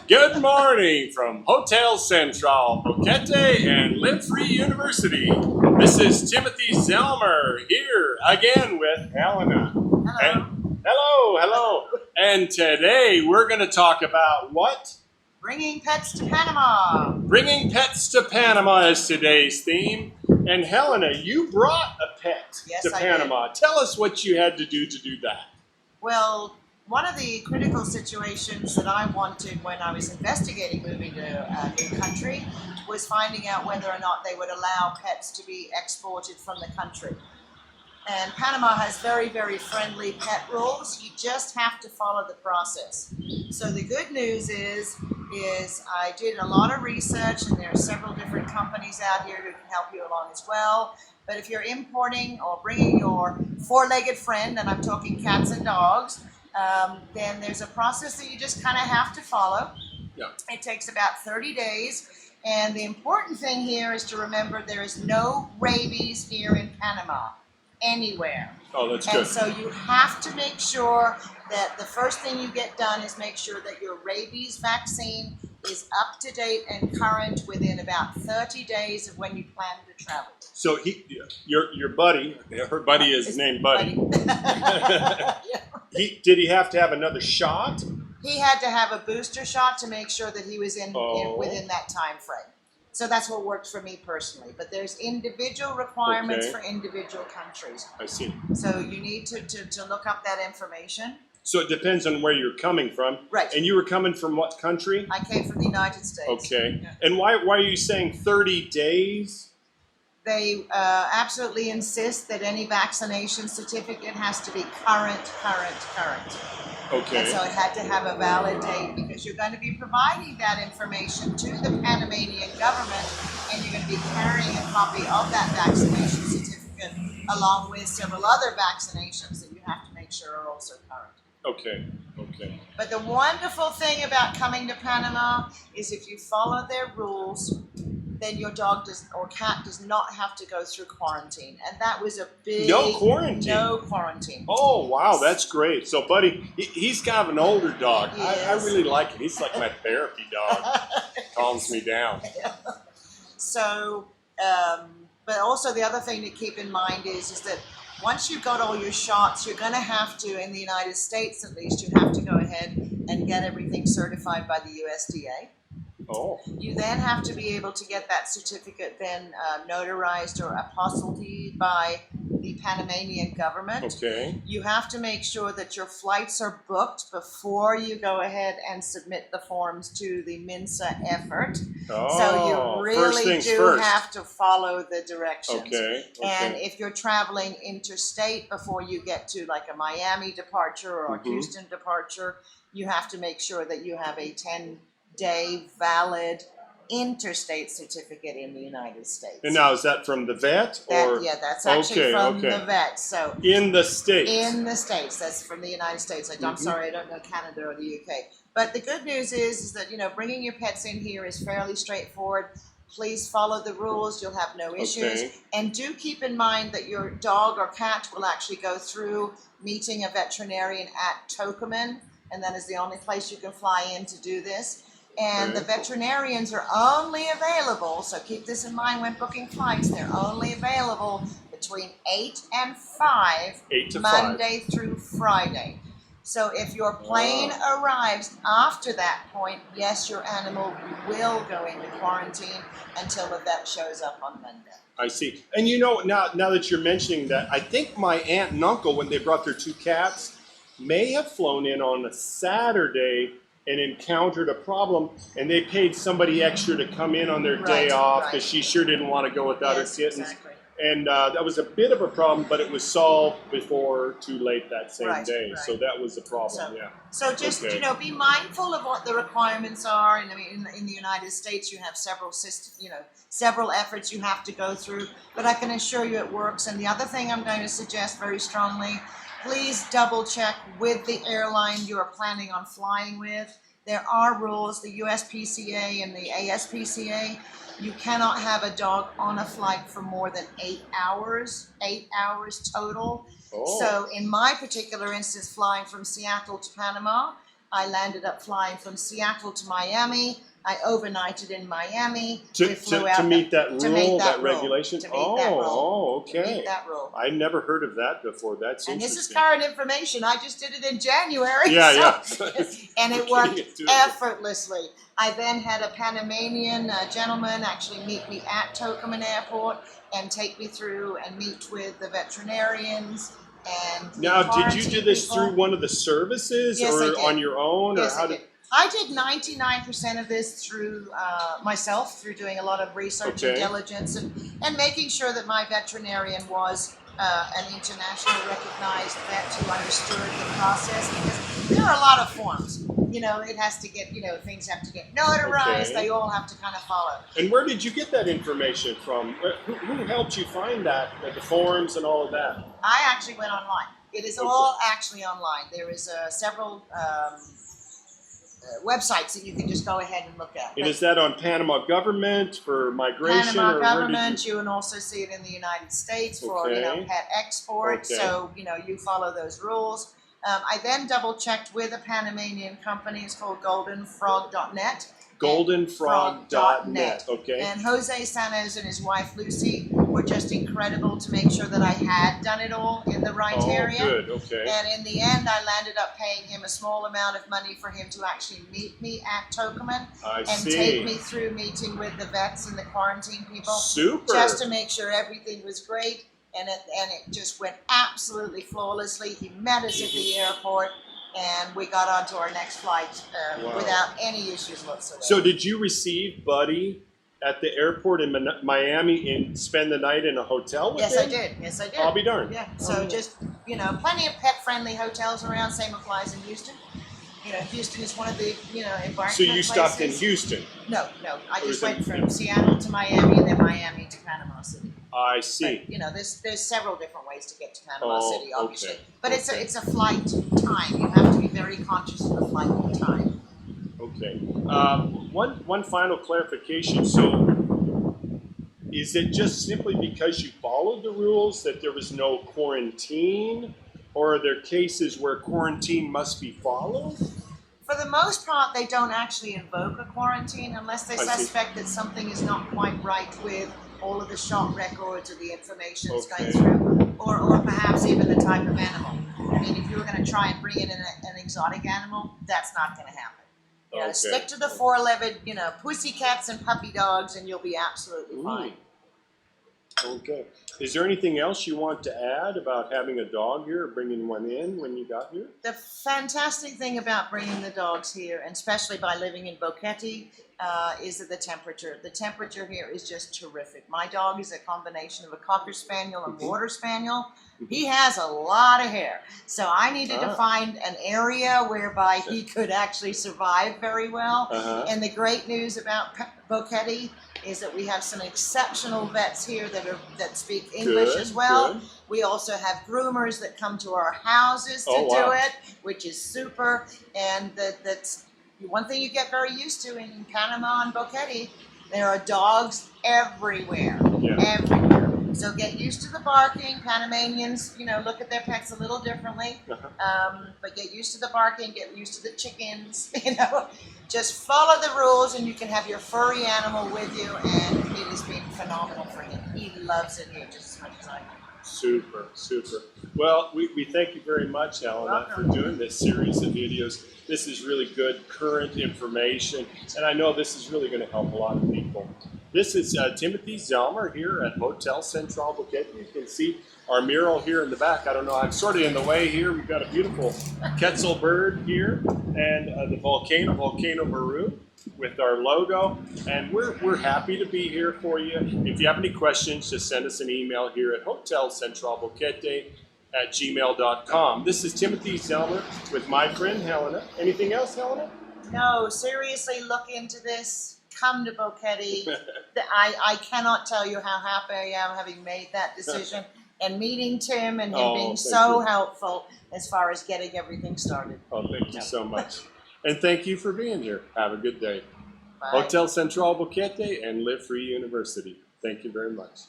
Good morning from Hotel Central, Boquete, and Live Free University. This is Timothy Zellmer here again with Helena. Hello. And today we're going to talk about what? Bringing pets to Panama. Bringing pets to Panama is today's theme. And Helena, you brought a pet to Panama. Tell us what you had to do that. Well, one of the critical situations that I wanted when I was investigating moving to a new country was finding out whether or not they would allow pets to be exported from the country. And Panama has very, very friendly pet rules. You just have to follow the process. So the good news is I did a lot of research, and there are several different companies out here who can help you along as well. But if you're importing or bringing your four-legged friend, and I'm talking cats and dogs, then there's a process that you just kind of have to follow. Yeah. It takes about 30 days. And the important thing here is to remember there is no rabies here in Panama. Anywhere. Oh, that's good. And so you have to make sure that the first thing you get done is make sure that your rabies vaccine is up to date and current within about 30 days of when you plan to travel. So your buddy, her buddy is named Buddy. Did he have to have another shot? He had to have a booster shot to make sure that he was within that time frame. So that's what worked for me personally. But there's individual requirements for individual countries. I see. So you need to look up that information. So it depends on where you're coming from. Right. And you were coming from what country? I came from the United States. Okay. Yeah. And why are you saying 30 days? They absolutely insist that any vaccination certificate has to be current. Okay. And so it had to have a valid date because you're going to be providing that information to the Panamanian government, and you're going to be carrying a copy of that vaccination certificate along with several other vaccinations that you have to make sure are also current. Okay. But the wonderful thing about coming to Panama is if you follow their rules, then your dog or cat does not have to go through quarantine. And that was a big... No quarantine? No quarantine. Oh, wow, that's great. So, Buddy, he's kind of an older dog. I really like it. He's like my therapy dog. Calms me down. So, but also the other thing to keep in mind is that once you've got all your shots, you're going to have to, in the United States at least, you have to go ahead and get everything certified by the USDA. Oh. You then have to be able to get that certificate then notarized or apostilled by the Panamanian government. Okay. You have to make sure that your flights are booked before you go ahead and submit the forms to the MINSA effort. Oh, so you really have to follow the directions. Okay. And if you're traveling interstate before you get to like a Miami departure or a Houston departure, you have to make sure that you have a 10-day valid interstate certificate in the United States. And now, is that from the vet? That's actually from the vet. So in the States. In the States. That's from the United States. I'm sorry, I don't know Canada or the UK. But the good news is that, bringing your pets in here is fairly straightforward. Please follow the rules. You'll have no issues. Okay. And do keep in mind that your dog or cat will actually go through meeting a veterinarian at Tocumen, and that is the only place you can fly in to do this. And the veterinarians are only available, so keep this in mind when booking flights, they're only available between 8 and 5, Monday through Friday. So if your plane arrives after that point, yes, your animal will go into quarantine until the vet shows up on Monday. I see. And now that you're mentioning that, I think my aunt and uncle, when they brought their 2 cats, may have flown in on a Saturday and encountered a problem, and they paid somebody extra to come in on their day off because she sure didn't want to go without her kittens. Exactly. And that was a bit of a problem, but it was solved before too late that same day. So that was the problem, So just, be mindful of what the requirements are. And I mean, in the United States, you have several efforts you have to go through, but I can assure you it works. And the other thing I'm going to suggest very strongly, please double check with the airline you are planning on flying with. There are rules, the USPCA and the ASPCA. You cannot have a dog on a flight for more than 8 hours total. So in my particular instance, flying from Seattle to Panama, I landed up flying from Seattle to Miami. I overnighted in Miami. To meet that to rule, meet that rule, regulation? To meet that rule. Oh, To okay. meet that rule. I never heard of that before. That's And interesting. this is current information. I just did it in January. Yeah, so, yeah. And it worked effortlessly. I then had a Panamanian gentleman actually meet me at Tocumen Airport and take me through and meet with the veterinarians. And now, did you do this people. through one of the services, Yes, or on your own, yes, or how I did? I did 99% of this through myself, through doing a lot of research and diligence and making sure that my veterinarian was an internationally recognized vet who understood the process, because there are a lot of forms. You know, it has to get, things have to get notarized. Okay. They all have to kind of follow. And where did you get that information from? Who helped you find that, the forms and all of that? I actually went online. It is all actually online. There is several websites that you can just go ahead and look at. And is that on Panama government for migration? Panama or government, you can also see it in the United States for pet export. So you follow those rules. I then double checked with a Panamanian company. It's called goldenfrog.net. Goldenfrog.net. Okay. And Jose Sanos and his wife Lucy were just incredible to make sure that I had done it all in the right area. Good. Okay. And in the end, I landed up paying him a small amount of money for him to actually meet me at Tocumen take me through meeting with the vets and the quarantine people. Super. Just to make sure everything was great. And it just went absolutely flawlessly. He met us at the airport, and we got on to our next flight without any issues whatsoever. So did you receive Buddy at the airport in Miami and spend the night in a hotel with him? Yes, I did. I'll be darned. Yeah, so just, plenty of pet-friendly hotels around. Same applies in Houston. Houston is one of the, environment So you stopped in Houston? No. I just went from Seattle to Miami and then Miami to Panama City. I see. But, there's several different ways to get to Panama City, obviously. Okay. But it's a flight time. You have to be very conscious of the flight time. Okay. One final clarification. So, is it just simply because you followed the rules that there was no quarantine, or are there cases where quarantine must be followed? For the most part, they don't actually invoke a quarantine unless they suspect that something is not quite right with all of the shot records or the information that's going through, or perhaps even the type of animal. I mean, if you were going to try and bring in an exotic animal, that's not going to happen. Stick to the four-legged, pussycats and puppy dogs, and you'll be absolutely fine. Okay. Is there anything else you want to add about having a dog here or bringing one in when you got here? The fantastic thing about bringing the dogs here, and especially by living in Boquete, is that the temperature. The temperature here is just terrific. My dog is a combination of a Cocker Spaniel and Water Spaniel. He has a lot of hair. So I needed to find an area whereby he could actually survive very well. And the great news about Boquete is that we have some exceptional vets here that speak English as well. Good. We also have groomers that come to our houses to do it, which is super. And that's one thing you get very used to in Panama and Boquete. There are dogs everywhere, everywhere. So get used to the barking. Panamanians, look at their pets a little differently. But get used to the barking, get used to the chickens, Just follow the rules and you can have your furry animal with you, and it has been phenomenal for him. He loves it here just as much as I do. Super, super. Well, we thank you very much, Helena, for doing this series of videos. This is really good, current information, and I know this is really going to help a lot of people. This is Timothy Zellmer here at Hotel Central Boquete. You can see our mural here in the back. I don't know, I'm sort of in the way here. We've got a beautiful quetzal bird here, and the volcano maroon with our logo. And we're happy to be here for you. If you have any questions, just send us an email here at hotelcentralboquete@gmail.com. This is Timothy Zellmer with my friend Helena. Anything else, Helena? No, seriously, look into this. Come to Boquete. I cannot tell you how happy I am having made that decision and meeting Tim and him being so helpful as far as getting everything started. Oh, thank you so much. And thank you for being here. Have a good day. Bye. Hotel Central Boquete and Live Free University. Thank you very much.